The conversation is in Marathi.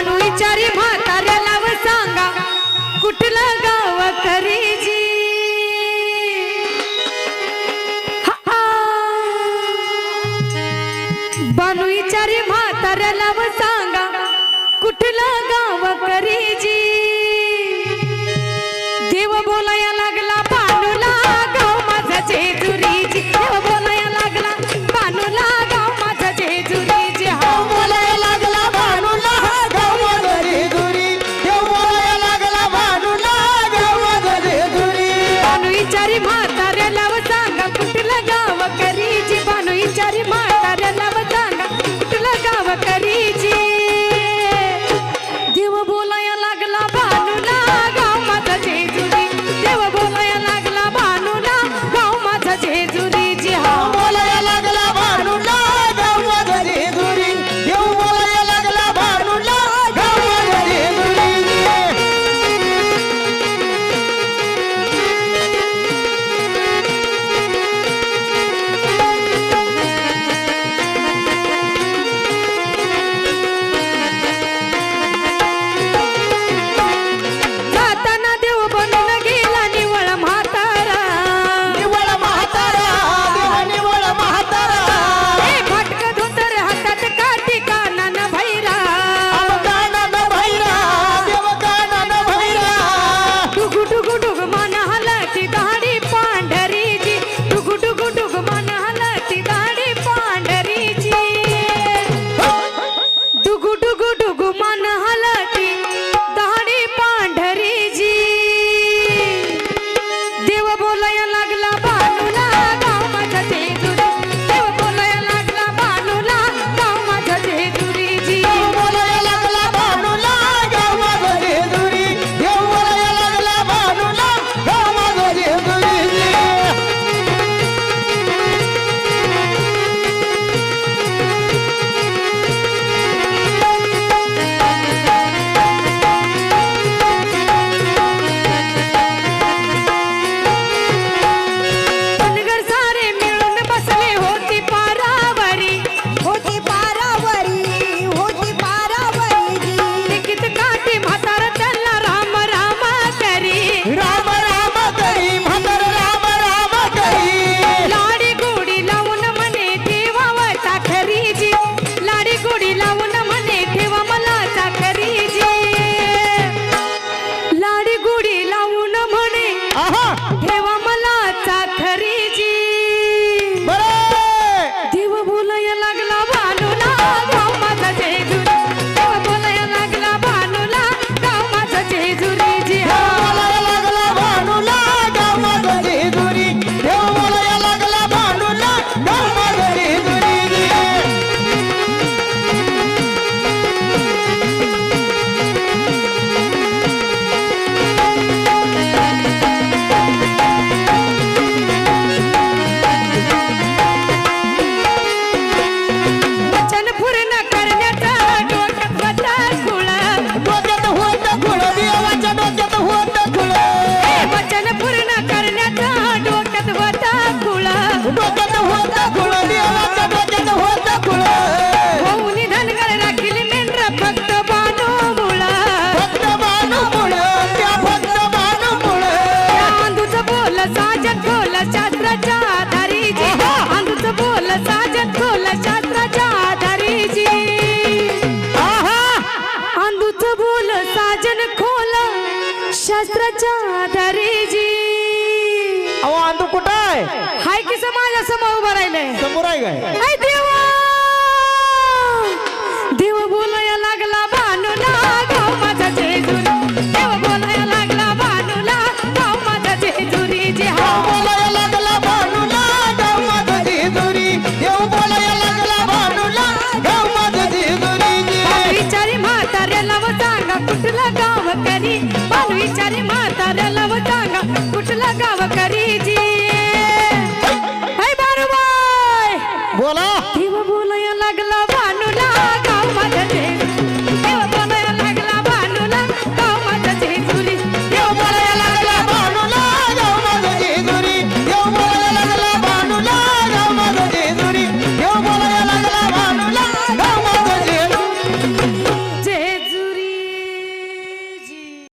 बानू विचारी म्हाताऱ्याला व सांगा कुठलं गाव खरीजी बानू विचारी म्हाताऱ्याला व सांगा कुठलं गाव खरीजी देव बोलाया लागला बानूला गाव माझा जेजुरीजी देव बोलाया लागला बानूला गाव माझा जेजुरीजी हा बोलायला लागला भानूला गाव माझा जेजुरी देव बोलायला लागला भानूला गाव माझा जेजुरी बानू विचारी म्हाताऱ्याला व सांगा कुठलं गाव करीजी बानू विचारी म्हाताऱ्याला व सांगा कुठलं गाव करीजी देव बोलाया लागला बानूला गाव माझा जेजुरी देव बोलाया लागला बानूला गाव माझा जेजुरीजी हा बोलायला लागला भानूला गाव माझा जेजुरी देव बोलायला लागला भानूला गाव माझा जेजुरी जाताना देव बनून गेला निवळ म्हातारा निवळ म्हातारा देवा निवळ म्हातारा ए फटक धोतर हातात काठी कानान भैरा कानान भैरा देव कानान भैरा डुगु डुगु डुग मन हलती दाढी पांढरीची डुगु डुगु डुग मन हलती दाढी पांढरीची डुगु डुगु डुग मन हलती दाढी पांढरीची देव बोलाया लागला बानूला गाव माझा जेजुरी देव बोलाया लागला बानूला गाव माझा जेजुरीजी बोलायला लागला भानूला गाव माझा जेजुरी देव बोलायला लागला भानूला गाव माझा जेजुरी धनगर सारे मिळून बसले होती पारावरी होती पारावरी होती पारावरी लिखित काठी म्हातारा त्यांना राम राम करी राम राम करी म्हातार राम राम करी लाडी गोडी लावून म्हणे ठेवा व चाखरीजी लाडी गोडी लावून म्हणे ठेवा मला चाखरीजी लाडी गोडी लावून म्हणे आहा ठेवा मला चाखरीजी बरे देव बोलाया लागला बानूला गाव माझा जेजुरी देव बोलाया लागला बानूला गाव माझा जेजुरीजी हा बोलायला लागला भानूला गाव माझा जेजुरी देव बोलायला लागला भानूला गाव माझा जेजुरी वचन पूर्ण करण्याचा डोक्यात होता खुळ डोक्यात होतं खुळ देवाच्या डोक्यात होतं खुळ वचन पूर्ण करण्याचा डोक्यात होता खुळ डोक्यात होतं खुळ देवाच्या डोक्यात होतं खुळ होऊन धनगर राखील मेंढर फक्त बानू मुळ फक्त बाणूमुळ त्या फक्त बाणूमुळ आंधूच बोल साजन खोल शास्त्राच्या आधारीजी आंधूच बोल साजन खोल शास्त्राच्या आधारीजी आहा आंधूच बोल साजन खोल शास्त्राच्या आधारीजी अहो आंदू कुठं आहे हाय की समाजा समोर उभं राहिलंय समोर आहे काय हाय